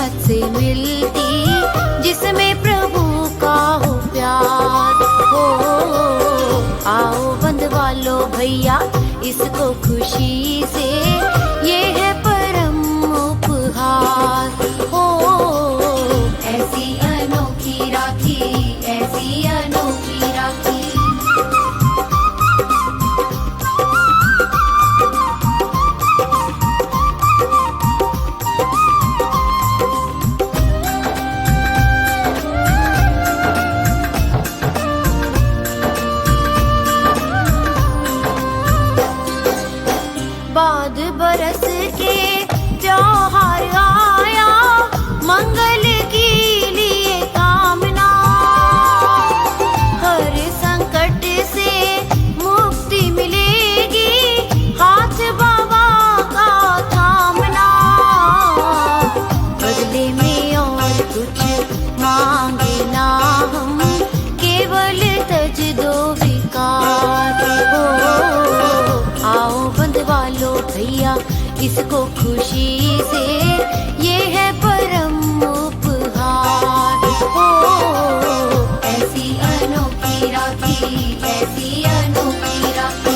किस्मत से मिलती जिसमें प्रभु का हो प्यार हो। आओ बंधवा लो भैया इसको खुशी से, ये है परम उपहार हो। ऐसी अनोखी राखी, ऐसी अनोखी राखी। बाद बरस के त्योहार आया, मंगल के लिए कामना। हर संकट से मुक्ति मिलेगी, हाथ बाबा का थामना। बदले में और कुछ मांगे ना हम, केवल तज दो विकार हो। आओ बंधवा लो भैया इसको खुशी से, ये है परम उपहार हो। ऐसी अनोखी राखी, ऐसी अनोखी राखी।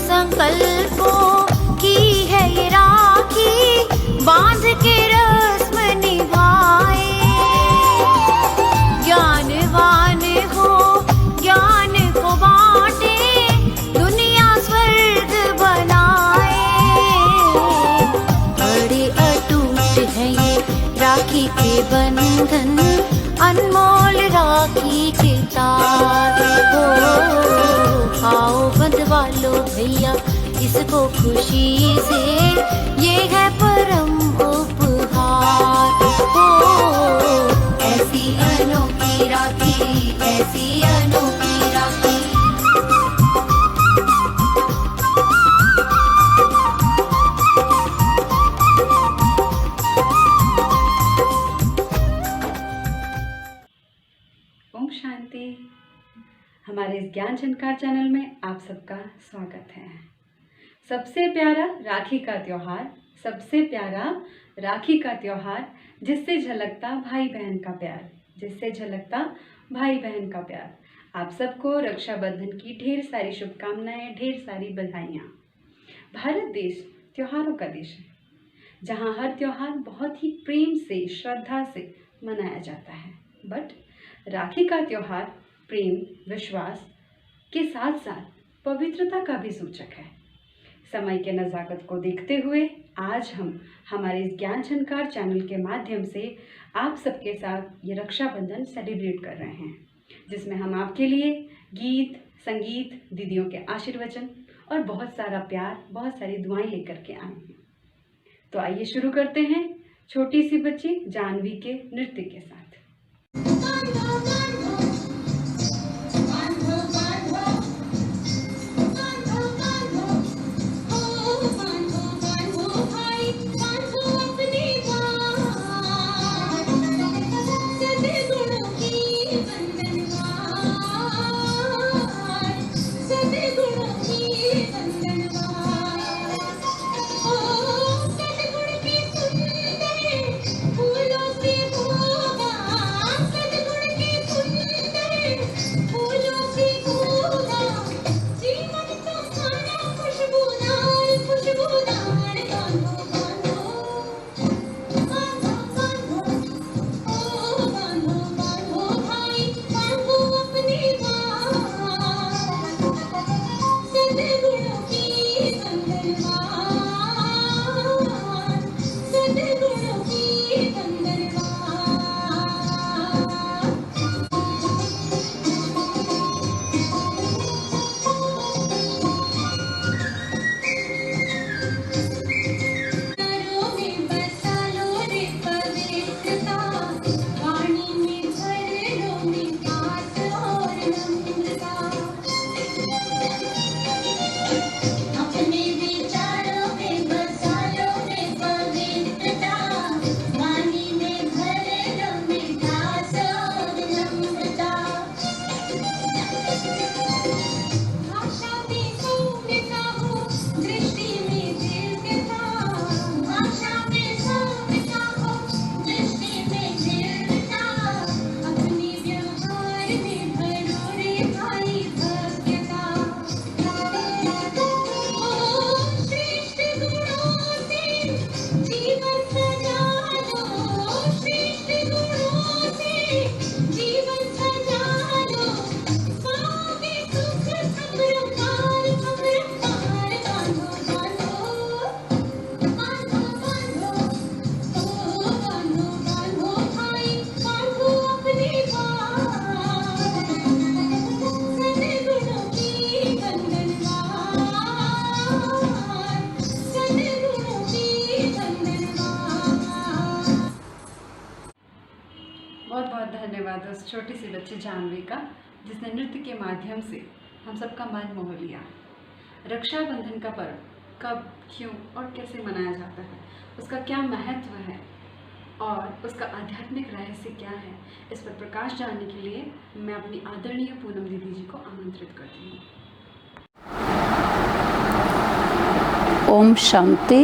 संकल्पों की है ये राखी, बांध के रस्म निभाए। ज्ञानवान हो ज्ञान को बांटे, दुनिया स्वर्ग बनाए। बड़े अटूट है ये राखी के बंधन, अनमोल राखी के तार हो। आओ बंधवा लो भैया इसको खुशी से, ये है परम उपहार हो। ऐसी अनोखी राखी, ऐसी अनोखी राखी। ओम शांति। हमारे इस ज्ञान झनकार चैनल में आप सबका स्वागत है। सबसे प्यारा राखी का त्योहार, सबसे प्यारा राखी का त्योहार, जिससे झलकता भाई बहन का प्यार, जिससे झलकता भाई बहन का प्यार। आप सबको रक्षाबंधन की ढेर सारी शुभकामनाएं, ढेर सारी बधाइयाँ। भारत देश त्योहारों का देश है, जहाँ हर त्योहार बहुत ही प्रेम से, श्रद्धा से मनाया जाता है। बट राखी का त्योहार प्रेम, विश्वास के साथ साथ पवित्रता का भी सूचक है। समय के नज़ाकत को देखते हुए आज हम हमारे इस ज्ञान झनकार चैनल के माध्यम से आप सबके साथ ये रक्षाबंधन सेलिब्रेट कर रहे हैं, जिसमें हम आपके लिए गीत, संगीत, दीदियों के आशीर्वचन और बहुत सारा प्यार, बहुत सारी दुआएं लेकर के आए हैं। तो आइए शुरू करते हैं छोटी सी बच्ची जानवी के नृत्य के साथ। फूलों से होगा सदगुण की धन्यवाद उस छोटी सी बच्ची जानवी का, जिसने नृत्य के माध्यम से हम सबका मन मोह लिया। रक्षाबंधन का पर्व कब, क्यों और कैसे मनाया जाता है, उसका क्या महत्व है और उसका आध्यात्मिक रहस्य क्या है, इस पर प्रकाश डालने के लिए मैं अपनी आदरणीय पूनम दीदी जी को आमंत्रित करती हूँ। ओम शांति।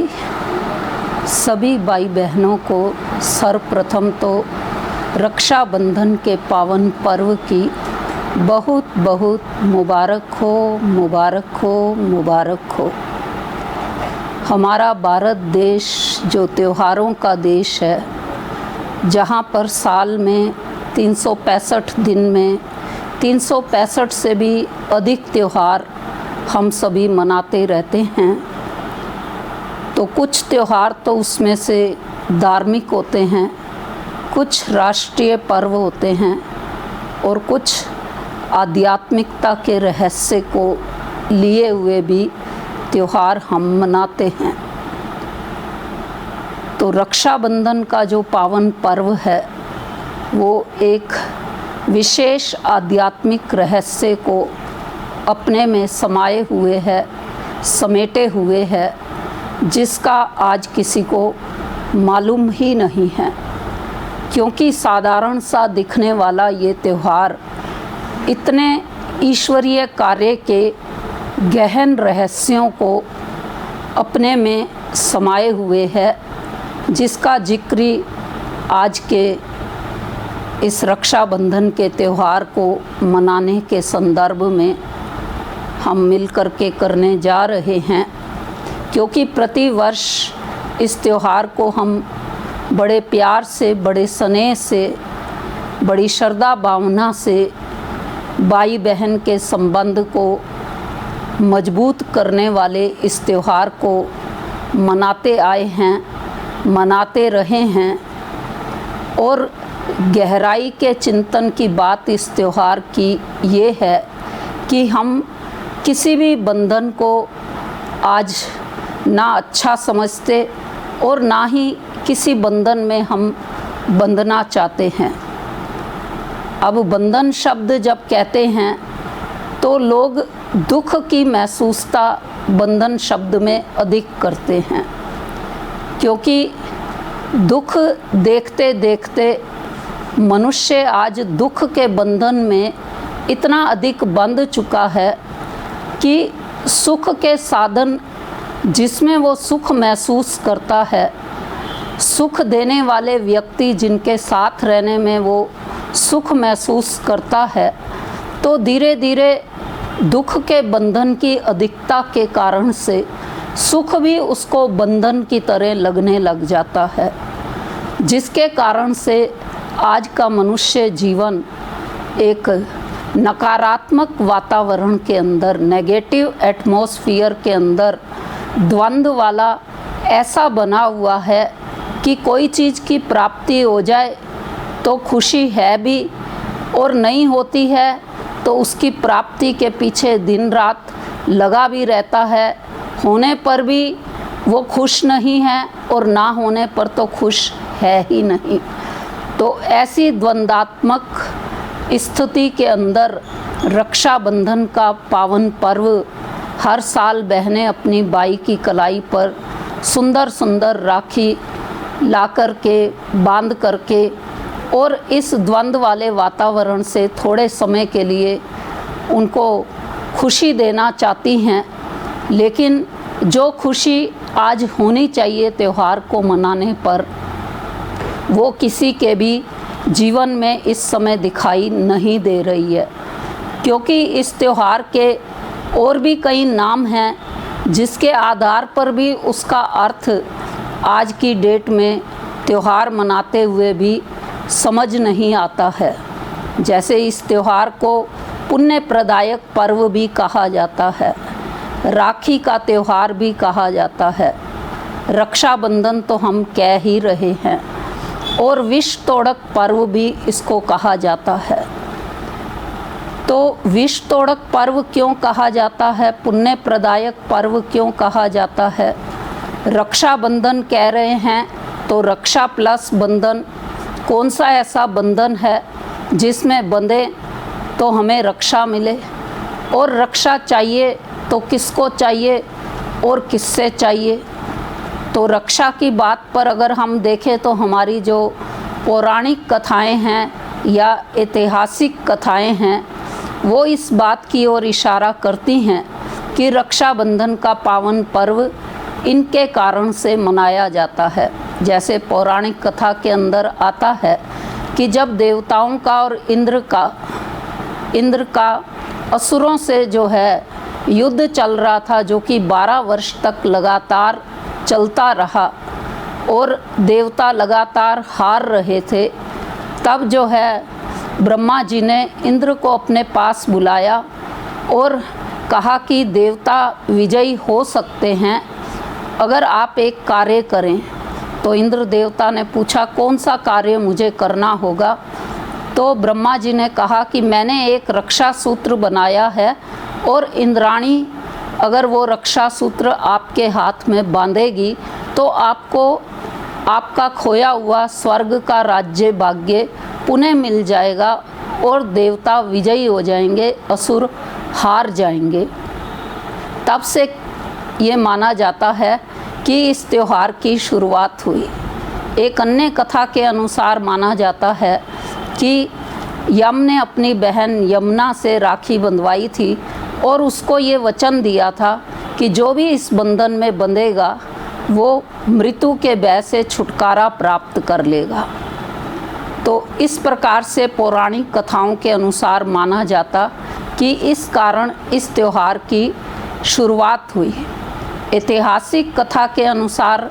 सभी भाई बहनों को सर्वप्रथम तो रक्षाबंधन के पावन पर्व की बहुत बहुत मुबारक हो, मुबारक हो, मुबारक हो। हमारा भारत देश जो त्योहारों का देश है, जहाँ पर साल में 365 दिन में 365 से भी अधिक त्यौहार हम सभी मनाते रहते हैं। तो कुछ त्यौहार तो उसमें से धार्मिक होते हैं, कुछ राष्ट्रीय पर्व होते हैं और कुछ आध्यात्मिकता के रहस्य को लिए हुए भी त्यौहार हम मनाते हैं। तो रक्षाबंधन का जो पावन पर्व है वो एक विशेष आध्यात्मिक रहस्य को अपने में समाये हुए है, समेटे हुए है, जिसका आज किसी को मालूम ही नहीं है। क्योंकि साधारण सा दिखने वाला ये त्यौहार इतने ईश्वरीय कार्य के गहन रहस्यों को अपने में समाये हुए है, जिसका जिक्र आज के इस रक्षाबंधन के त्यौहार को मनाने के संदर्भ में हम मिलकर के करने जा रहे हैं। क्योंकि प्रतिवर्ष इस त्यौहार को हम बड़े प्यार से, बड़े स्नेह से, बड़ी श्रद्धा भावना से भाई बहन के संबंध को मजबूत करने वाले इस त्यौहार को मनाते आए हैं, मनाते रहे हैं। और गहराई के चिंतन की बात इस त्यौहार की ये है कि हम किसी भी बंधन को आज ना अच्छा समझते और ना ही किसी बंधन में हम बंधना चाहते हैं। अब बंधन शब्द जब कहते हैं तो लोग दुख की महसूसता बंधन शब्द में अधिक करते हैं, क्योंकि दुख देखते देखते मनुष्य आज दुख के बंधन में इतना अधिक बंध चुका है कि सुख के साधन जिसमें वो सुख महसूस करता है, सुख देने वाले व्यक्ति जिनके साथ रहने में वो सुख महसूस करता है, तो धीरे धीरे दुख के बंधन की अधिकता के कारण से सुख भी उसको बंधन की तरह लगने लग जाता है, जिसके कारण से आज का मनुष्य जीवन एक नकारात्मक वातावरण के अंदर, नेगेटिव एटमॉस्फेयर के अंदर द्वंद्व वाला ऐसा बना हुआ है कि कोई चीज़ की प्राप्ति हो जाए तो खुशी है भी, और नहीं होती है तो उसकी प्राप्ति के पीछे दिन रात लगा भी रहता है। होने पर भी वो खुश नहीं है और ना होने पर तो खुश है ही नहीं। तो ऐसी द्वंद्वात्मक स्थिति के अंदर रक्षाबंधन का पावन पर्व हर साल बहनें अपनी बाई की कलाई पर सुंदर सुंदर राखी ला कर के, बांध करके, और इस द्वंद्व वाले वातावरण से थोड़े समय के लिए उनको खुशी देना चाहती हैं। लेकिन जो खुशी आज होनी चाहिए त्यौहार को मनाने पर, वो किसी के भी जीवन में इस समय दिखाई नहीं दे रही है। क्योंकि इस त्यौहार के और भी कई नाम हैं जिसके आधार पर भी उसका अर्थ आज की डेट में त्यौहार मनाते हुए भी समझ नहीं आता है। जैसे इस त्यौहार को पुण्य प्रदायक पर्व भी कहा जाता है, राखी का त्यौहार भी कहा जाता है, रक्षाबंधन तो हम कह ही रहे हैं, और विष तोड़क पर्व भी इसको कहा जाता है। तो विष तोड़क पर्व क्यों कहा जाता है, पुण्य प्रदायक पर्व क्यों कहा जाता है? रक्षाबंधन कह रहे हैं तो रक्षा प्लस बंधन, कौन सा ऐसा बंधन है जिसमें बंधे तो हमें रक्षा मिले, और रक्षा चाहिए तो किसको चाहिए और किससे चाहिए। तो रक्षा की बात पर अगर हम देखें तो हमारी जो पौराणिक कथाएं हैं या ऐतिहासिक कथाएं हैं वो इस बात की ओर इशारा करती हैं कि रक्षाबंधन का पावन पर्व इनके कारण से मनाया जाता है। जैसे पौराणिक कथा के अंदर आता है कि जब देवताओं का और इंद्र का असुरों से जो है युद्ध चल रहा था, जो कि 12 वर्ष तक लगातार चलता रहा और देवता लगातार हार रहे थे, तब जो है ब्रह्मा जी ने इंद्र को अपने पास बुलाया और कहा कि देवता विजयी हो सकते हैं अगर आप एक कार्य करें। तो इंद्र देवता ने पूछा कौन सा कार्य मुझे करना होगा। तो ब्रह्मा जी ने कहा कि मैंने एक रक्षा सूत्र बनाया है और इंद्राणी अगर वो रक्षा सूत्र आपके हाथ में बांधेगी तो आपको आपका खोया हुआ स्वर्ग का राज्य भाग्य पुनः मिल जाएगा और देवता विजयी हो जाएंगे, असुर हार जाएंगे। तब से ये माना जाता है कि इस त्यौहार की शुरुआत हुई। एक अन्य कथा के अनुसार माना जाता है कि यम ने अपनी बहन यमुना से राखी बंधवाई थी और उसको ये वचन दिया था कि जो भी इस बंधन में बंधेगा वो मृत्यु के भय से छुटकारा प्राप्त कर लेगा। तो इस प्रकार से पौराणिक कथाओं के अनुसार माना जाता कि इस कारण इस त्यौहार की शुरुआत हुई। ऐतिहासिक कथा के अनुसार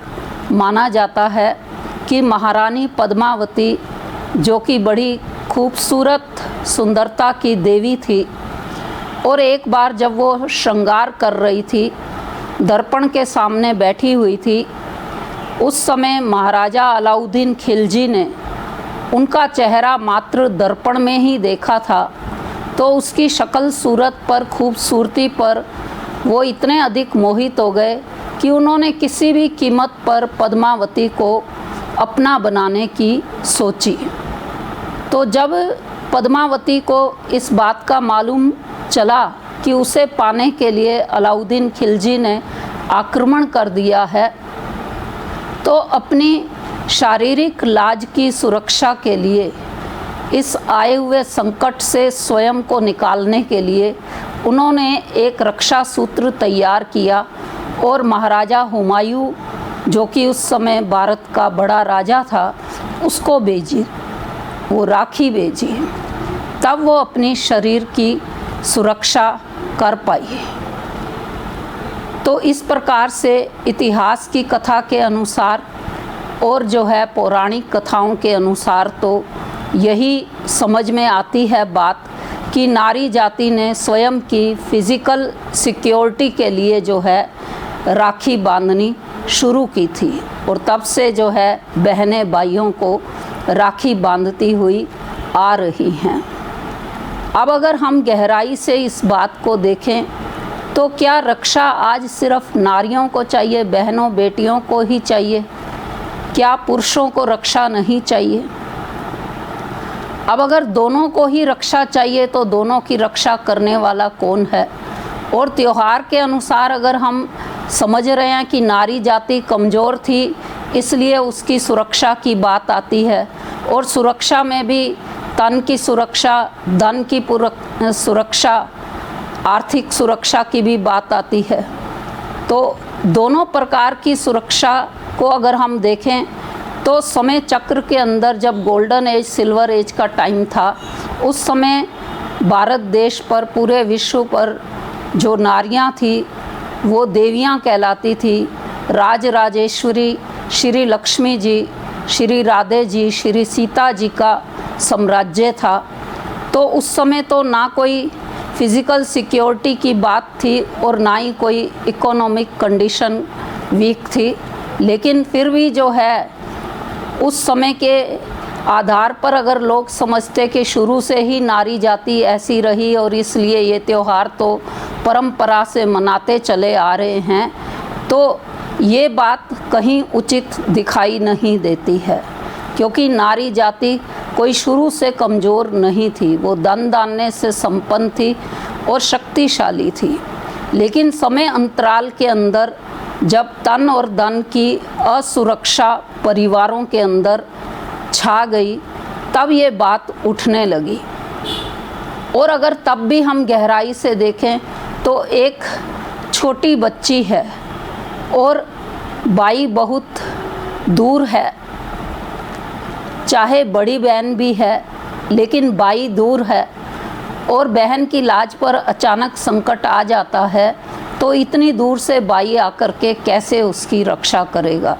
माना जाता है कि महारानी पद्मावती जो कि बड़ी खूबसूरत सुंदरता की देवी थी और एक बार जब वो श्रृंगार कर रही थी, दर्पण के सामने बैठी हुई थी, उस समय महाराजा अलाउद्दीन खिलजी ने उनका चेहरा मात्र दर्पण में ही देखा था। तो उसकी शक्ल सूरत पर, खूबसूरती पर वो इतने अधिक मोहित हो गए कि उन्होंने किसी भी कीमत पर पद्मावती को अपना बनाने की सोची। तो जब पद्मावती को इस बात का मालूम चला कि उसे पाने के लिए अलाउद्दीन खिलजी ने आक्रमण कर दिया है, तो अपनी शारीरिक लाज की सुरक्षा के लिए, इस आए हुए संकट से स्वयं को निकालने के लिए उन्होंने एक रक्षा सूत्र तैयार किया और महाराजा हुमायूं जो कि उस समय भारत का बड़ा राजा था उसको भेजी, वो राखी भेजी। तब वो अपनी शरीर की सुरक्षा कर पाई। तो इस प्रकार से इतिहास की कथा के अनुसार और जो है पौराणिक कथाओं के अनुसार तो यही समझ में आती है बात कि नारी जाति ने स्वयं की फिज़िकल सिक्योरिटी के लिए जो है राखी बांधनी शुरू की थी और तब से जो है बहनें भाइयों को राखी बांधती हुई आ रही हैं। अब अगर हम गहराई से इस बात को देखें तो क्या रक्षा आज सिर्फ नारियों को चाहिए, बहनों बेटियों को ही चाहिए? क्या पुरुषों को रक्षा नहीं चाहिए? अब अगर दोनों को ही रक्षा चाहिए तो दोनों की रक्षा करने वाला कौन है? और त्यौहार के अनुसार अगर हम समझ रहे हैं कि नारी जाति कमज़ोर थी इसलिए उसकी सुरक्षा की बात आती है और सुरक्षा में भी तन की सुरक्षा, धन की सुरक्षा, आर्थिक सुरक्षा की भी बात आती है। तो दोनों प्रकार की सुरक्षा को अगर हम देखें तो समय चक्र के अंदर जब गोल्डन एज, सिल्वर एज का टाइम था, उस समय भारत देश पर, पूरे विश्व पर जो नारियां थी वो देवियां कहलाती थी। राज राजेश्वरी श्री लक्ष्मी जी, श्री राधे जी, श्री सीता जी का साम्राज्य था। तो उस समय तो ना कोई फिज़िकल सिक्योरिटी की बात थी और ना ही कोई इकोनॉमिक कंडीशन वीक थी, लेकिन फिर भी जो है उस समय के आधार पर अगर लोग समझते कि शुरू से ही नारी जाति ऐसी रही और इसलिए ये त्यौहार तो परंपरा से मनाते चले आ रहे हैं, तो ये बात कहीं उचित दिखाई नहीं देती है, क्योंकि नारी जाति कोई शुरू से कमज़ोर नहीं थी, वो धन धान्य से संपन्न थी और शक्तिशाली थी। लेकिन समय अंतराल के अंदर जब तन और धन की असुरक्षा परिवारों के अंदर छा गई, तब ये बात उठने लगी। और अगर तब भी हम गहराई से देखें तो एक छोटी बच्ची है और बाई बहुत दूर है, चाहे बड़ी बहन भी है लेकिन बाई दूर है, और बहन की लाज पर अचानक संकट आ जाता है तो इतनी दूर से बाई आकर के कैसे उसकी रक्षा करेगा।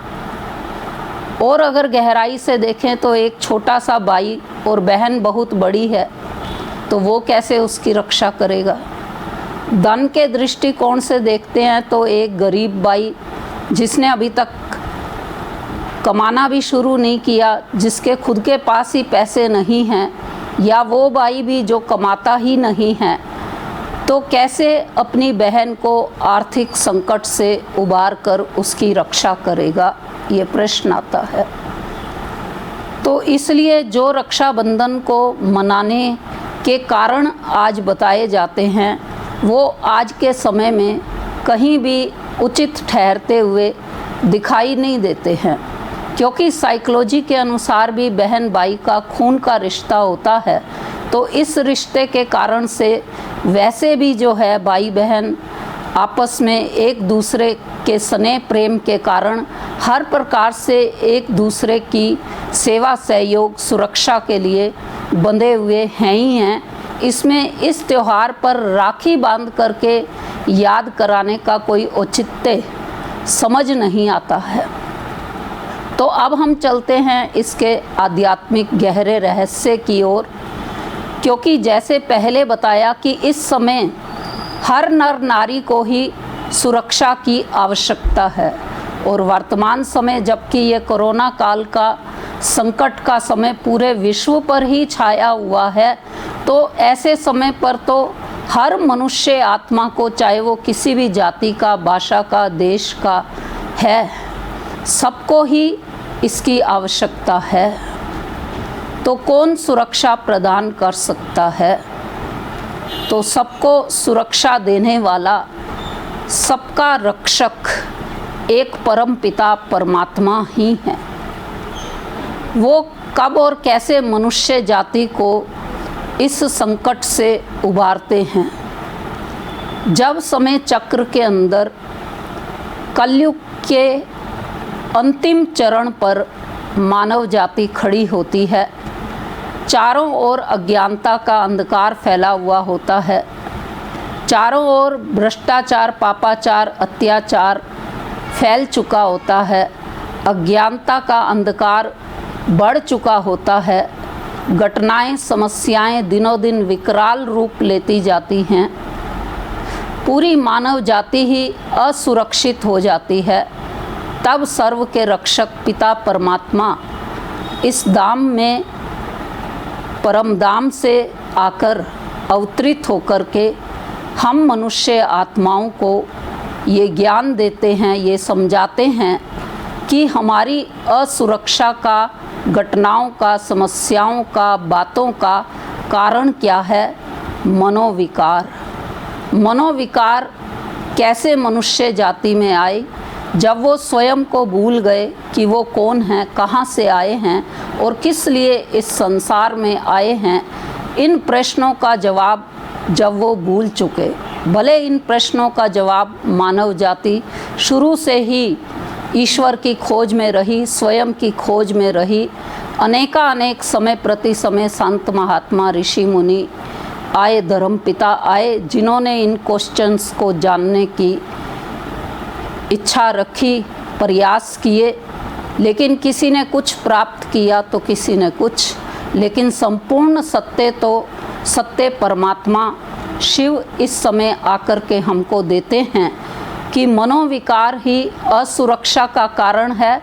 और अगर गहराई से देखें तो एक छोटा सा भाई और बहन बहुत बड़ी है, तो वो कैसे उसकी रक्षा करेगा। धन के दृष्टिकोण से देखते हैं तो एक गरीब भाई जिसने अभी तक कमाना भी शुरू नहीं किया, जिसके खुद के पास ही पैसे नहीं हैं, या वो भाई भी जो कमाता ही नहीं है, तो कैसे अपनी बहन को आर्थिक संकट से उबार कर उसकी रक्षा करेगा, ये प्रश्न आता है। तो इसलिए जो रक्षाबंधन को मनाने के कारण आज बताए जाते हैं, वो आज के समय में कहीं भी उचित ठहरते हुए दिखाई नहीं देते हैं, क्योंकि साइकोलॉजी के अनुसार भी बहन भाई का खून का रिश्ता होता है। तो इस रिश्ते के कारण से वैसे भी जो है भाई बहन आपस में एक दूसरे के स्नेह प्रेम के कारण हर प्रकार से एक दूसरे की सेवा सहयोग सुरक्षा के लिए बंधे हुए हैं ही हैं। इसमें इस त्यौहार पर राखी बांध करके याद कराने का कोई औचित्य समझ नहीं आता है। तो अब हम चलते हैं इसके आध्यात्मिक गहरे रहस्य की ओर, क्योंकि जैसे पहले बताया कि इस समय हर नर नारी को ही सुरक्षा की आवश्यकता है, और वर्तमान समय जबकि ये कोरोना काल का संकट का समय पूरे विश्व पर ही छाया हुआ है, तो ऐसे समय पर तो हर मनुष्य आत्मा को, चाहे वो किसी भी जाति का, भाषा का, देश का है, सबको ही इसकी आवश्यकता है। तो कौन सुरक्षा प्रदान कर सकता है? तो सबको सुरक्षा देने वाला, सबका रक्षक एक परम पिता परमात्मा ही है। वो कब और कैसे मनुष्य जाति को इस संकट से उबारते हैं? जब समय चक्र के अंदर कलयुग के अंतिम चरण पर मानव जाति खड़ी होती है, चारों ओर अज्ञानता का अंधकार फैला हुआ होता है, चारों ओर भ्रष्टाचार, पापाचार, अत्याचार फैल चुका होता है, अज्ञानता का अंधकार बढ़ चुका होता है, घटनाएं, समस्याएं दिनों दिन विकराल रूप लेती जाती हैं, पूरी मानव जाति ही असुरक्षित हो जाती है। तब सर्व के रक्षक पिता परमात्मा इस धाम में, परम धाम से आकर अवतरित होकर के हम मनुष्य आत्माओं को ये ज्ञान देते हैं, ये समझाते हैं कि हमारी असुरक्षा का, घटनाओं का, समस्याओं का, बातों का कारण क्या है? मनोविकार। मनोविकार कैसे मनुष्य जाति में आए? जब वो स्वयं को भूल गए कि वो कौन हैं, कहाँ से आए हैं और किस लिए इस संसार में आए हैं। इन प्रश्नों का जवाब जब वो भूल चुके, भले इन प्रश्नों का जवाब मानव जाति शुरू से ही ईश्वर की खोज में रही, स्वयं की खोज में रही। अनेक समय प्रति समय संत महात्मा ऋषि मुनि आए, धर्म पिता आए, जिन्होंने इन क्वेश्चंस को जानने की इच्छा रखी, प्रयास किए, लेकिन किसी ने कुछ प्राप्त किया तो किसी ने कुछ, लेकिन संपूर्ण सत्य तो सत्य परमात्मा शिव इस समय आकर के हमको देते हैं कि मनोविकार ही असुरक्षा का कारण है,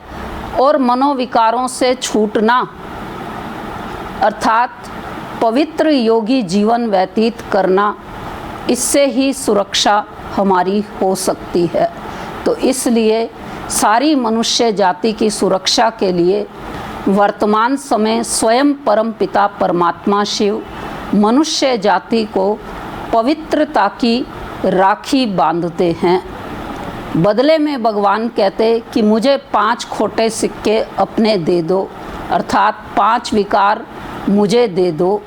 और मनोविकारों से छूटना अर्थात पवित्र योगी जीवन व्यतीत करना, इससे ही सुरक्षा हमारी हो सकती है। तो इसलिए सारी मनुष्य जाति की सुरक्षा के लिए वर्तमान समय स्वयं परम पिता परमात्मा शिव मनुष्य जाति को पवित्रता की राखी बांधते हैं। बदले में भगवान कहते कि मुझे 5 खोटे सिक्के अपने दे दो, अर्थात 5 विकार मुझे दे दो,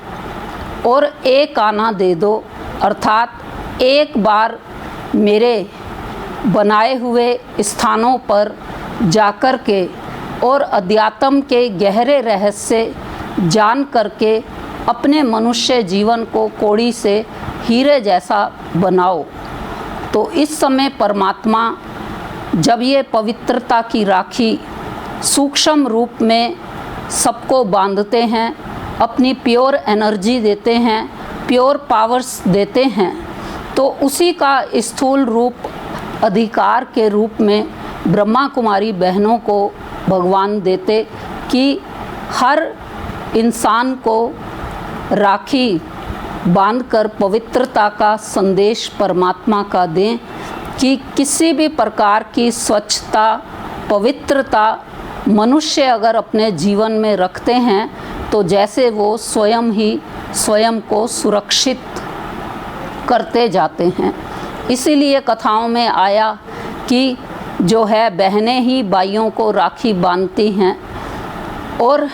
और 1 आना दे दो, अर्थात एक बार मेरे बनाए हुए स्थानों पर जाकर के और अध्यात्म के गहरे रहस्य जान करके अपने मनुष्य जीवन को कौड़ी से हीरे जैसा बनाओ। तो इस समय परमात्मा जब ये पवित्रता की राखी सूक्ष्म रूप में सबको बांधते हैं, अपनी प्योर एनर्जी देते हैं, प्योर पावर्स देते हैं, तो उसी का स्थूल रूप अधिकार के रूप में ब्रह्मा कुमारी बहनों को भगवान देते कि हर इंसान को राखी बांधकर पवित्रता का संदेश परमात्मा का दें कि किसी भी प्रकार की स्वच्छता पवित्रता मनुष्य अगर अपने जीवन में रखते हैं तो जैसे वो स्वयं ही स्वयं को सुरक्षित करते जाते हैं। इसीलिए कथाओं में आया कि जो है बहनें ही भाइयों को राखी बांधती हैं, और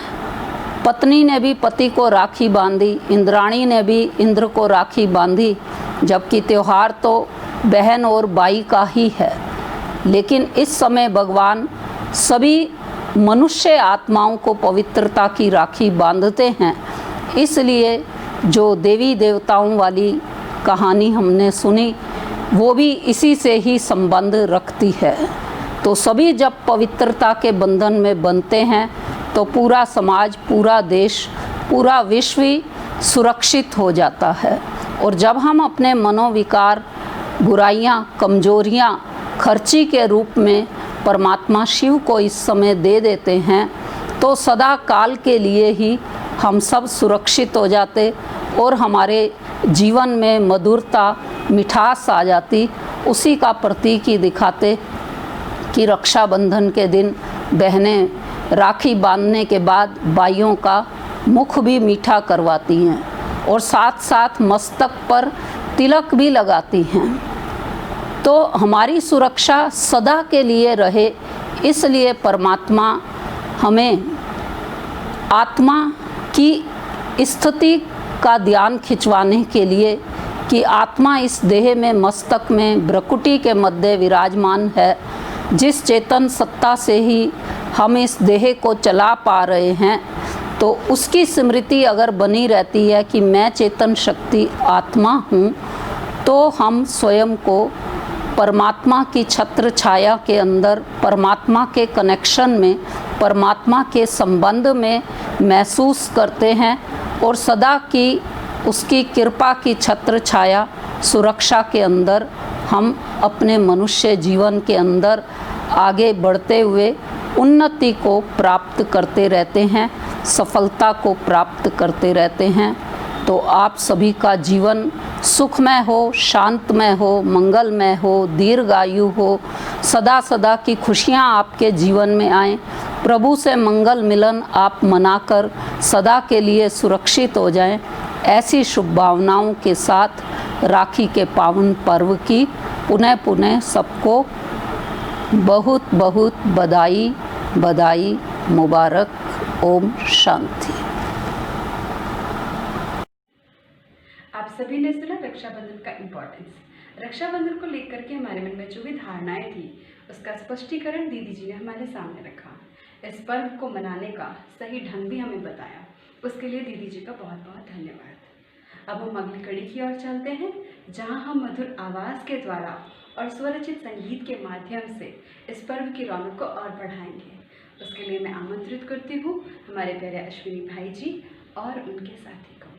पत्नी ने भी पति को राखी बांधी, इंद्राणी ने भी इंद्र को राखी बांधी, जबकि त्यौहार तो बहन और भाई का ही है। लेकिन इस समय भगवान सभी मनुष्य आत्माओं को पवित्रता की राखी बांधते हैं। इसलिए जो देवी देवताओं वाली कहानी हमने सुनी वो भी इसी से ही संबंध रखती है। तो सभी जब पवित्रता के बंधन में बंधते हैं तो पूरा समाज, पूरा देश, पूरा विश्व ही सुरक्षित हो जाता है। और जब हम अपने मनोविकार, बुराइयां, कमजोरियां खर्ची के रूप में परमात्मा शिव को इस समय दे देते हैं तो सदा काल के लिए ही हम सब सुरक्षित हो जाते और हमारे जीवन में मधुरता, मिठास आ जाती। उसी का प्रतीक ही दिखाते कि रक्षाबंधन के दिन बहनें राखी बांधने के बाद भाइयों का मुख भी मीठा करवाती हैं और साथ साथ मस्तक पर तिलक भी लगाती हैं। तो हमारी सुरक्षा सदा के लिए रहे, इसलिए परमात्मा हमें आत्मा की स्थिति का ध्यान खिंचवाने के लिए कि आत्मा इस देह में, मस्तक में, भ्रकुटी के मध्य विराजमान है, जिस चेतन सत्ता से ही हम इस देह को चला पा रहे हैं, तो उसकी स्मृति अगर बनी रहती है कि मैं चेतन शक्ति आत्मा हूँ, तो हम स्वयं को परमात्मा की छत्र छाया के अंदर, परमात्मा के कनेक्शन में, परमात्मा के संबंध में महसूस करते हैं और सदा की उसकी कृपा की छत्र छाया सुरक्षा के अंदर हम अपने मनुष्य जीवन के अंदर आगे बढ़ते हुए उन्नति को प्राप्त करते रहते हैं, सफलता को प्राप्त करते रहते हैं। तो आप सभी का जीवन सुखमय हो, शांतमय हो, मंगलमय हो, दीर्घायु हो, सदा सदा की खुशियाँ आपके जीवन में आएं। प्रभु से मंगल मिलन आप मनाकर सदा के लिए सुरक्षित हो जाएं। ऐसी शुभ भावनाओं के साथ राखी के पावन पर्व की पुनः पुनः सबको बहुत बहुत बधाई बधाई मुबारक। ओम शांति। आप सभी ने सुना रक्षाबंधन का इम्पोर्टेंस। रक्षाबंधन को लेकर के हमारे मन में जो भी धारणाएं थी उसका स्पष्टीकरण दीदी जी ने हमारे सामने रखा। इस पर्व को मनाने का सही ढंग भी हमें बताया, उसके लिए दीदी जी का बहुत बहुत धन्यवाद। अब हम अगली कड़ी की ओर चलते हैं, जहां हम मधुर आवाज़ के द्वारा और स्वरचित संगीत के माध्यम से इस पर्व की रौनक को और बढ़ाएंगे। उसके लिए मैं आमंत्रित करती हूँ हमारे प्यारे अश्विनी भाई जी और उनके साथी को।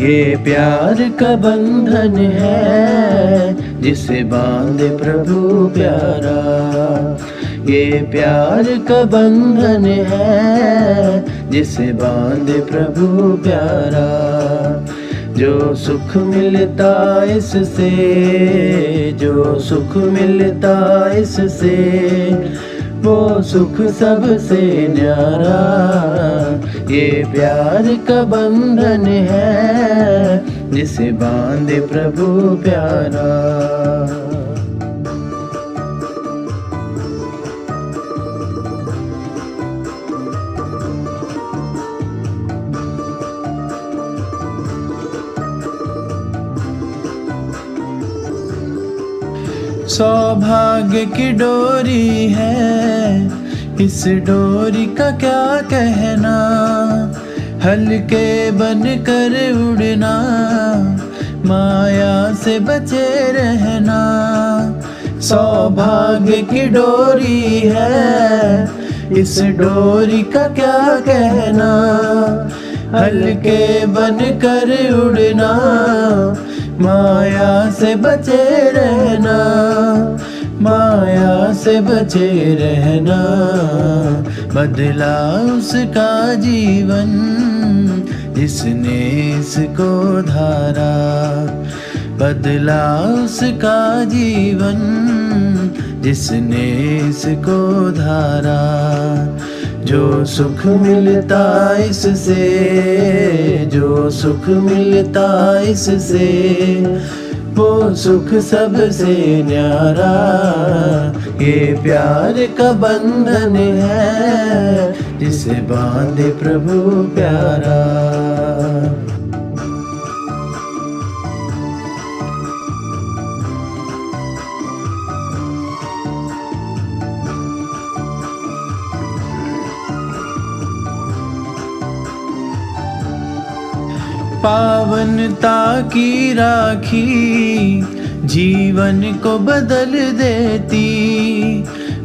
ये प्यार का बंधन है जिसे बांधे प्रभु प्यारा। ये प्यार का बंधन है जिसे बांधे प्रभु प्यारा। जो सुख मिलता इससे, जो सुख मिलता इससे, वो सुख सबसे न्यारा। ये प्यार का बंधन है जिसे बांधे प्रभु प्यारा। सौभाग्य की डोरी है, इस डोरी का क्या कहना। हल्के बन कर उड़ना, माया से बचे रहना। सौभाग्य की डोरी है, इस डोरी का क्या कहना। हल्के बन कर उड़ना, माया से बचे रहना, माया से बचे रहना। बदला उसका जीवन जिसने इसको धारा। बदला उसका जीवन जिसने इसको धारा। जो सुख मिलता इससे, जो सुख मिलता इससे, वो सुख सबसे न्यारा। ये प्यार का बंधन है जिसे बांधे प्रभु प्यारा। पावनता की राखी जीवन को बदल देती,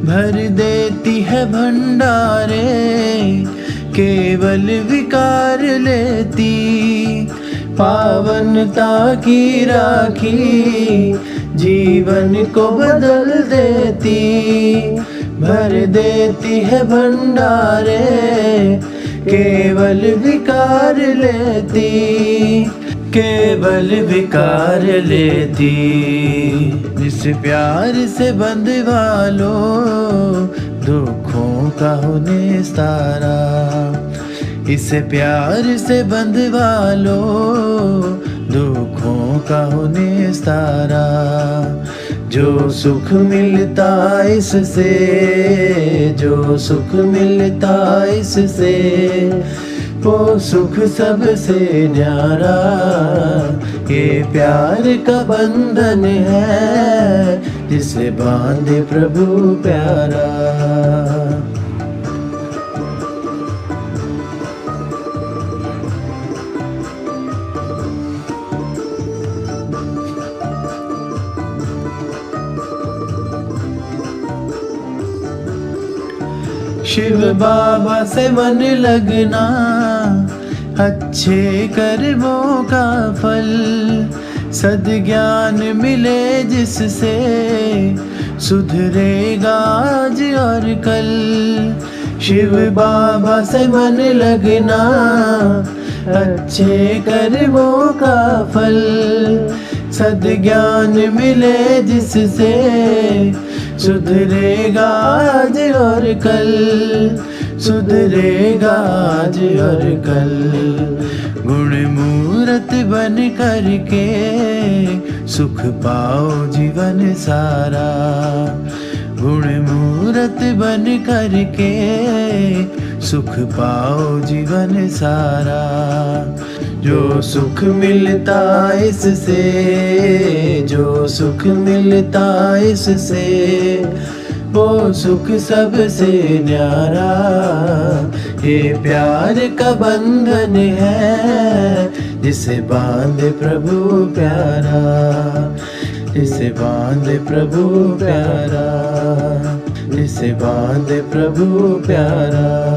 भर देती है भंडारे केवल विकार लेती। पावनता की राखी जीवन को बदल देती, भर देती है भंडारे केवल विकार लेती, केवल विकार लेती। जिस प्यार से बंधवा लो दुखों का हो निस्तारा। इस प्यार से बंधवा लो दुखों का हो निस्तारा। जो सुख मिलता इससे, जो सुख मिलता इससे, वो सुख सबसे न्यारा। ये प्यार का बंधन है जिसे बांधे प्रभु प्यारा। शिव बाबा से मन लगना, अच्छे कर्मों का फल। सद्ज्ञान मिले जिससे, सुधरेगा आज और कल। शिव बाबा से मन लगना, अच्छे कर्मों का फल। सद्ज्ञान मिले जिससे, सुधरेगा आज और कल, सुधरेगा आज और कल। गुण मूरत बन करके सुख पाओ जीवन सारा। गुण मूरत बन करके सुख पाओ जीवन सारा। जो सुख मिलता इससे, जो सुख मिलता इससे, वो सुख सबसे न्यारा। ये प्यार का बंधन है जिसे बांधे प्रभु प्यारा, जिसे बांधे प्रभु प्यारा, जिसे बांधे प्रभु प्यारा।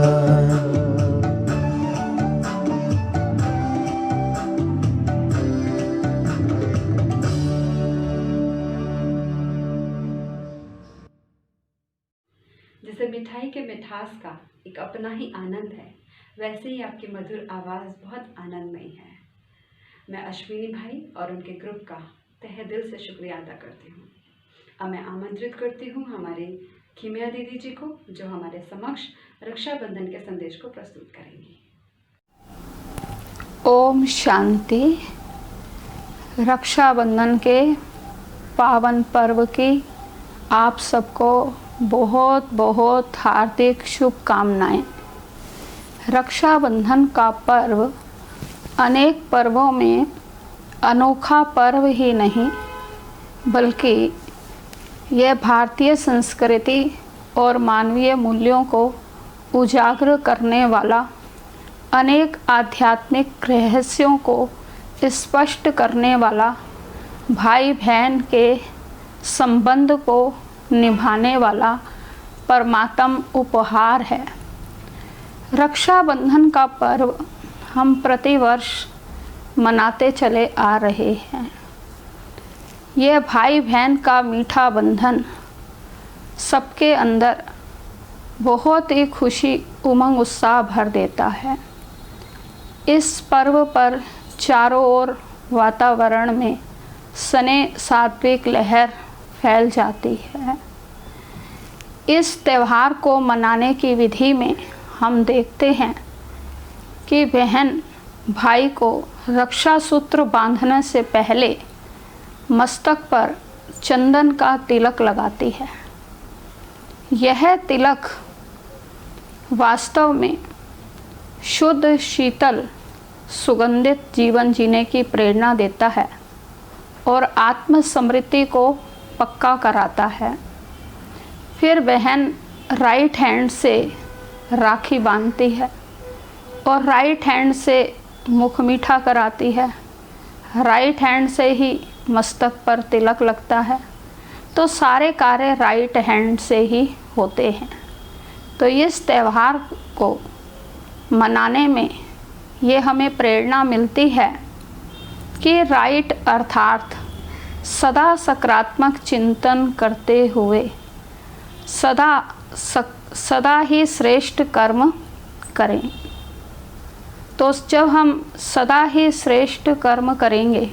आवाज़ का एक अपना ही आनंद है, वैसे ही आपकी मधुर आवाज़ बहुत आनंदमयी है। मैं अश्विनी भाई और उनके ग्रुप का तहे दिल से शुक्रिया अदा करती हूँ। अब मैं आमंत्रित करती हूँ हमारे खिमिया दीदी जी को, जो हमारे समक्ष रक्षाबंधन के संदेश को प्रस्तुत करेंगी। ओम शांति। रक्षाबंधन के पावन पर्व की आप सबको बहुत बहुत हार्दिक शुभकामनाएं। रक्षाबंधन का पर्व अनेक पर्वों में अनोखा पर्व ही नहीं, बल्कि यह भारतीय संस्कृति और मानवीय मूल्यों को उजागर करने वाला, अनेक आध्यात्मिक रहस्यों को स्पष्ट करने वाला, भाई बहन के संबंध को निभाने वाला परमात्म उपहार है। रक्षाबंधन का पर्व हम प्रतिवर्ष मनाते चले आ रहे हैं। यह भाई बहन का मीठा बंधन सबके अंदर बहुत ही खुशी, उमंग, उत्साह भर देता है। इस पर्व पर चारों ओर वातावरण में स्नेह सात्विक लहर फैल जाती है। इस त्यौहार को मनाने की विधि में हम देखते हैं कि बहन भाई को रक्षा सूत्र बांधने से पहले मस्तक पर चंदन का तिलक लगाती है। यह तिलक वास्तव में शुद्ध, शीतल, सुगंधित जीवन जीने की प्रेरणा देता है और आत्म समृद्धि को पक्का कराता है। फिर बहन राइट हैंड से राखी बांधती है और राइट हैंड से मुख मीठा कराती है। राइट हैंड से ही मस्तक पर तिलक लगता है। तो सारे कार्य राइट हैंड से ही होते हैं। तो इस त्यौहार को मनाने में ये हमें प्रेरणा मिलती है कि राइट अर्थात सदा सकारात्मक चिंतन करते हुए सदा ही श्रेष्ठ कर्म करें। तो जब हम सदा ही श्रेष्ठ कर्म करेंगे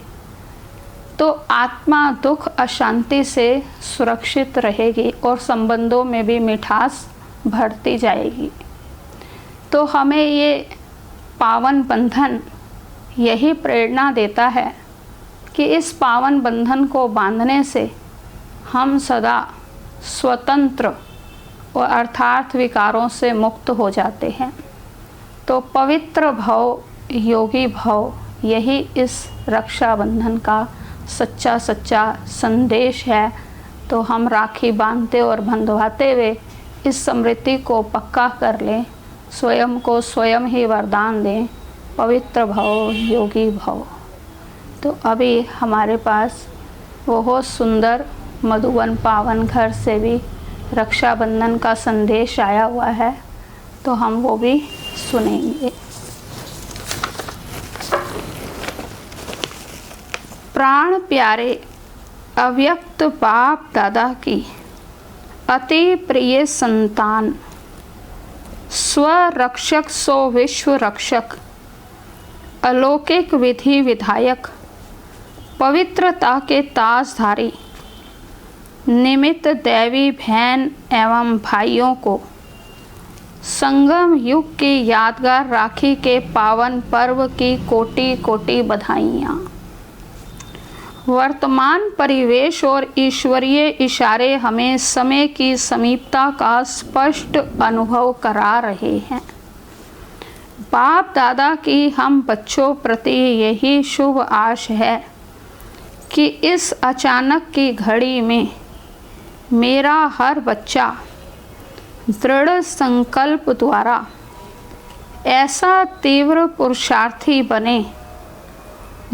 तो आत्मा दुख अशांति से सुरक्षित रहेगी और संबंधों में भी मिठास बढ़ती जाएगी। तो हमें ये पावन बंधन यही प्रेरणा देता है कि इस पावन बंधन को बांधने से हम सदा स्वतंत्र और अर्थात विकारों से मुक्त हो जाते हैं। तो पवित्र भव, योगी भव, यही इस रक्षाबंधन का सच्चा संदेश है। तो हम राखी बांधते और बंधवाते हुए इस समृद्धि को पक्का कर लें, स्वयं को स्वयं ही वरदान दें, पवित्र भव, योगी भव। तो अभी हमारे पास बहुत सुंदर मधुबन पावन घर से भी रक्षाबंधन का संदेश आया हुआ है, तो हम वो भी सुनेंगे। प्राण प्यारे अव्यक्त बाप दादा की अति प्रिय संतान, स्वरक्षक सो विश्व रक्षक, अलौकिक विधि विधायक, पवित्रता के ताजधारी, निमित्त दैवी बहन एवं भाइयों को संगम युग की यादगार राखी के पावन पर्व की कोटि कोटि बधाइयाँ। वर्तमान परिवेश और ईश्वरीय इशारे हमें समय की समीपता का स्पष्ट अनुभव करा रहे हैं। बाप दादा की हम बच्चों प्रति यही शुभ आश है कि इस अचानक की घड़ी में मेरा हर बच्चा दृढ़ संकल्प द्वारा ऐसा तीव्र पुरुषार्थी बने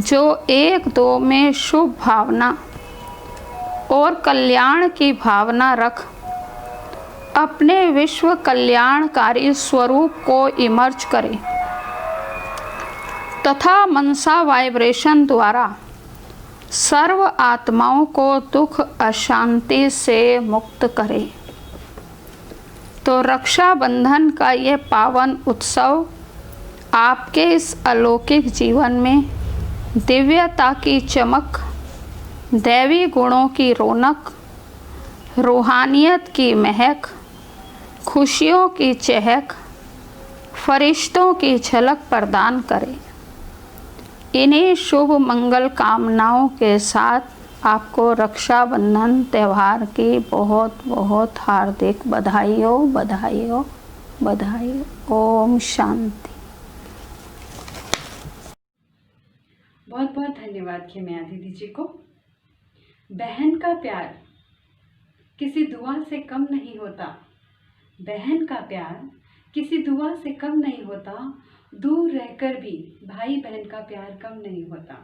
जो एक दो में शुभ भावना और कल्याण की भावना रख अपने विश्व कल्याणकारी स्वरूप को इमर्ज करे तथा मनसा वाइब्रेशन द्वारा सर्व आत्माओं को दुख अशांति से मुक्त करे। तो रक्षाबंधन का ये पावन उत्सव आपके इस अलौकिक जीवन में दिव्यता की चमक, दैवी गुणों की रौनक, रूहानियत की महक, खुशियों की चहक, फरिश्तों की झलक प्रदान करे। इन्हीं शुभ मंगल कामनाओं के साथ आपको रक्षाबंधन त्यौहार की बहुत बहुत हार्दिक बधाई हो, बधाई हो, बधाई हो। ओम शांति। बहुत बहुत धन्यवाद खेमया दीदी जी को। बहन का प्यार किसी दुआ से कम नहीं होता, बहन का प्यार किसी दुआ से कम नहीं होता, दूर रहकर भी भाई बहन का प्यार कम नहीं होता।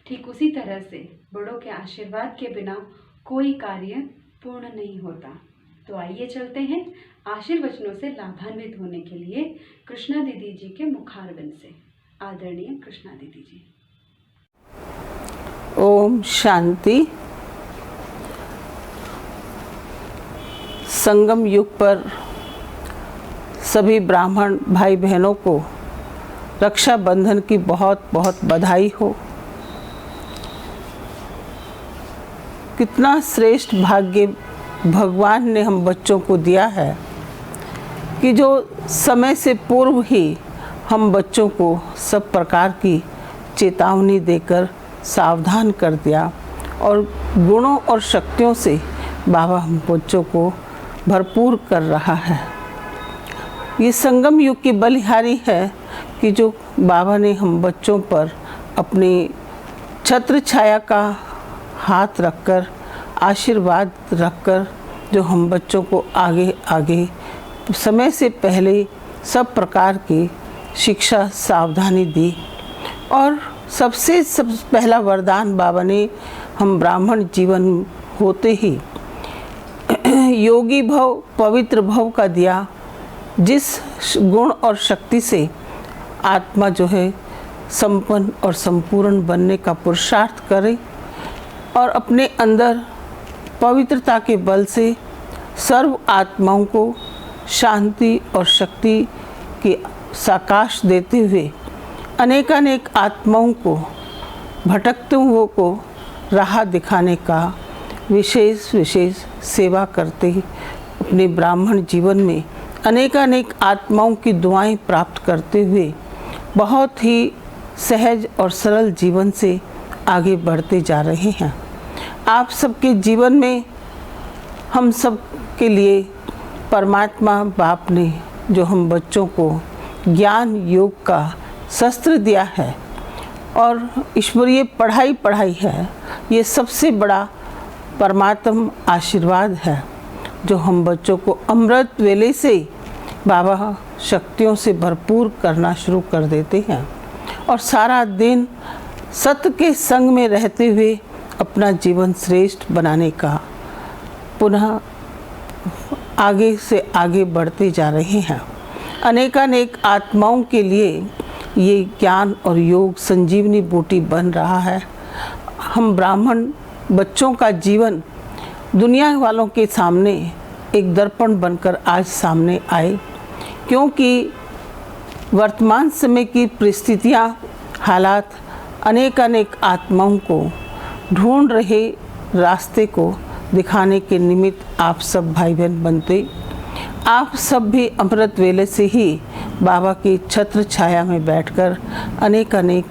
ठीक उसी तरह से बड़ों के आशीर्वाद के बिना कोई कार्य पूर्ण नहीं होता। तो आइए चलते हैं आशीर्वचनों से लाभान्वित होने के लिए कृष्णा दीदी जी के मुखारविंद से। आदरणीय कृष्णा दीदी जी। ओम शांति। संगम युग पर सभी ब्राह्मण भाई बहनों को रक्षाबंधन की बहुत बहुत बधाई हो। कितना श्रेष्ठ भाग्य भगवान ने हम बच्चों को दिया है कि जो समय से पूर्व ही हम बच्चों को सब प्रकार की चेतावनी देकर सावधान कर दिया और गुणों और शक्तियों से बाबा हम बच्चों को भरपूर कर रहा है। ये संगम युग की बलिहारी है कि जो बाबा ने हम बच्चों पर अपनी छत्र छाया का हाथ रखकर, आशीर्वाद रखकर, जो हम बच्चों को आगे आगे समय से पहले सब प्रकार की शिक्षा सावधानी दी। और सबसे पहला वरदान बाबा ने हम ब्राह्मण जीवन होते ही योगी भव, पवित्र भव का दिया, जिस गुण और शक्ति से आत्मा जो है संपन्न और संपूर्ण बनने का पुरुषार्थ करे और अपने अंदर पवित्रता के बल से सर्व आत्माओं को शांति और शक्ति की साकाश देते हुए अनेकानेक आत्माओं को, भटकते हुओं को राह दिखाने का विशेष सेवा करते ही अपने ब्राह्मण जीवन में अनेकानेक आत्माओं की दुआएं प्राप्त करते हुए बहुत ही सहज और सरल जीवन से आगे बढ़ते जा रहे हैं। आप सबके जीवन में हम सब के लिए परमात्मा बाप ने जो हम बच्चों को ज्ञान योग का शस्त्र दिया है और ईश्वरीय पढ़ाई है, ये सबसे बड़ा परमात्म आशीर्वाद है जो हम बच्चों को अमृत वेले से बाबा शक्तियों से भरपूर करना शुरू कर देते हैं और सारा दिन सत्य के संग में रहते हुए अपना जीवन श्रेष्ठ बनाने का पुनः आगे से आगे बढ़ते जा रहे हैं। अनेकानेक आत्माओं के लिए ये ज्ञान और योग संजीवनी बूटी बन रहा है। हम ब्राह्मण बच्चों का जीवन दुनिया वालों के सामने एक दर्पण बनकर आज सामने आए, क्योंकि वर्तमान समय की परिस्थितियाँ, हालात अनेकानेक आत्माओं को ढूंढ रहे रास्ते को दिखाने के निमित्त आप सब भाई बहन बनते। आप सब भी अमृत वेले से ही बाबा की छत्र छाया में बैठकर अनेकानेक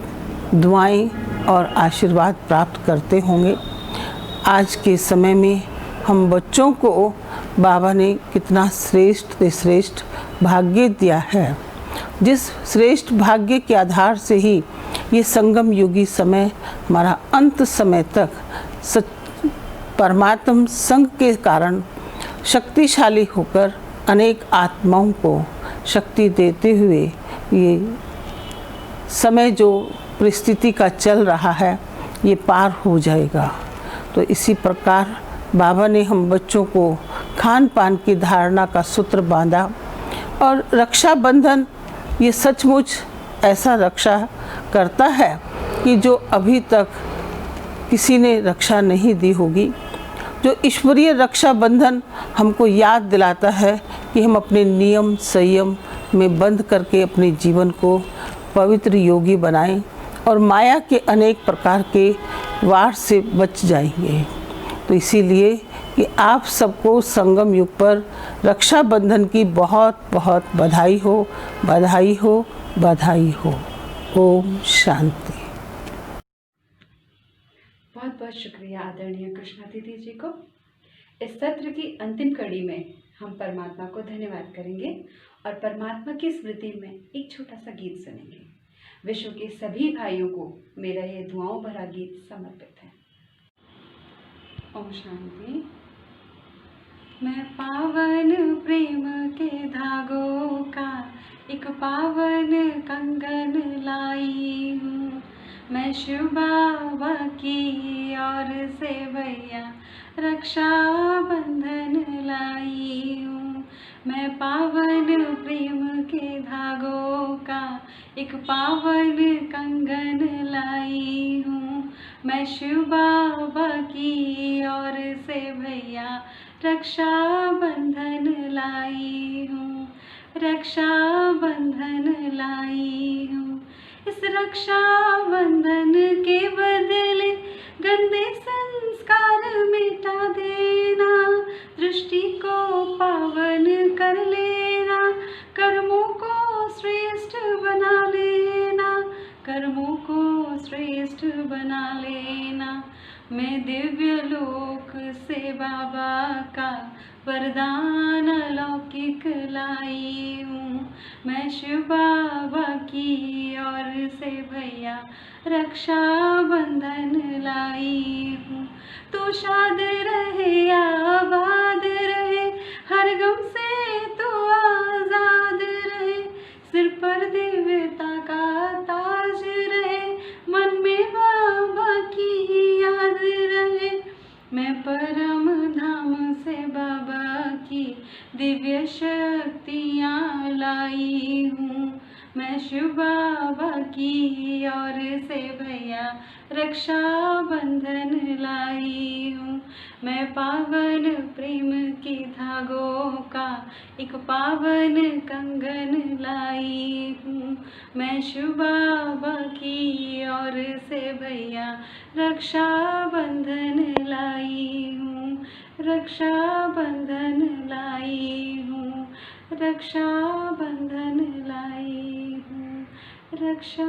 दुआएं और आशीर्वाद प्राप्त करते होंगे। आज के समय में हम बच्चों को बाबा ने कितना श्रेष्ठ से श्रेष्ठ भाग्य दिया है, जिस श्रेष्ठ भाग्य के आधार से ही ये संगम युगी समय हमारा अंत समय तक परमात्म संग के कारण शक्तिशाली होकर अनेक आत्माओं को शक्ति देते हुए ये समय जो परिस्थिति का चल रहा है ये पार हो जाएगा। तो इसी प्रकार बाबा ने हम बच्चों को खान पान की धारणा का सूत्र बांधा और रक्षाबंधन ये सचमुच ऐसा रक्षा करता है कि जो अभी तक किसी ने रक्षा नहीं दी होगी। जो ईश्वरीय रक्षाबंधन हमको याद दिलाता है कि हम अपने नियम संयम में बंद करके अपने जीवन को पवित्र योगी बनाएं और माया के अनेक प्रकार के वार से बच जाएंगे। तो इसीलिए कि आप सबको संगम युग पर रक्षाबंधन की बहुत बहुत बधाई हो, बधाई हो, बधाई हो। ओम शांति। बहुत बहुत शुक्रिया आदरणीय कृष्णा दीदी जी को। इस सत्र की अंतिम कड़ी में हम परमात्मा को धन्यवाद करेंगे और परमात्मा की स्मृति में एक छोटा सा गीत सुनेंगे। विश्व के सभी भाइयों को मेरा ये दुआओं भरा गीत समर्पित है। ओम शांति। मैं पावन प्रेम के धागों का एक पावन कंगन लाई हूँ। मैं शिव बाबा की ओर से भैया रक्षा बंधन लाई हूँ। मैं पावन प्रेम के धागों का एक पावन कंगन लाई हूँ। मैं शिव बाबा की ओर से भैया रक्षा बंधन लाई हूँ, रक्षा बंधन लाई हूँ। इस रक्षा बंधन के बदले गंदे संस्कार मिटा देना, दृष्टि को पावन कर लेना, कर्मों को श्रेष्ठ बना लेना, कर्मों को श्रेष्ठ बना लेना। मैं दिव्य लोक से बाबा का वरदान अलौकिक लाई हूँ। मैं शिव बाबा की ओर से भैया रक्षा बंधन लाई हूँ। तू शाद रहे आबाद रहे, हर गम से तू आजाद रहे, सिर पर दिव्यता का ताज रहे, मन में बाबा की याद रहे। मैं परम धाम से बाबा की दिव्य शक्तियाँ लाई हूँ। मैं शिव बाबा की ओर से भैया रक्षा बंधन लाई हूँ। मैं पावन प्रेम की धागों का एक पावन कंगन लाई हूँ। मैं शिव बाबा की ओर से भैया रक्षा बंधन लाई हूँ, रक्षा बंधन लाई हूँ, रक्षा बंधन लाई हूँ, रक्षा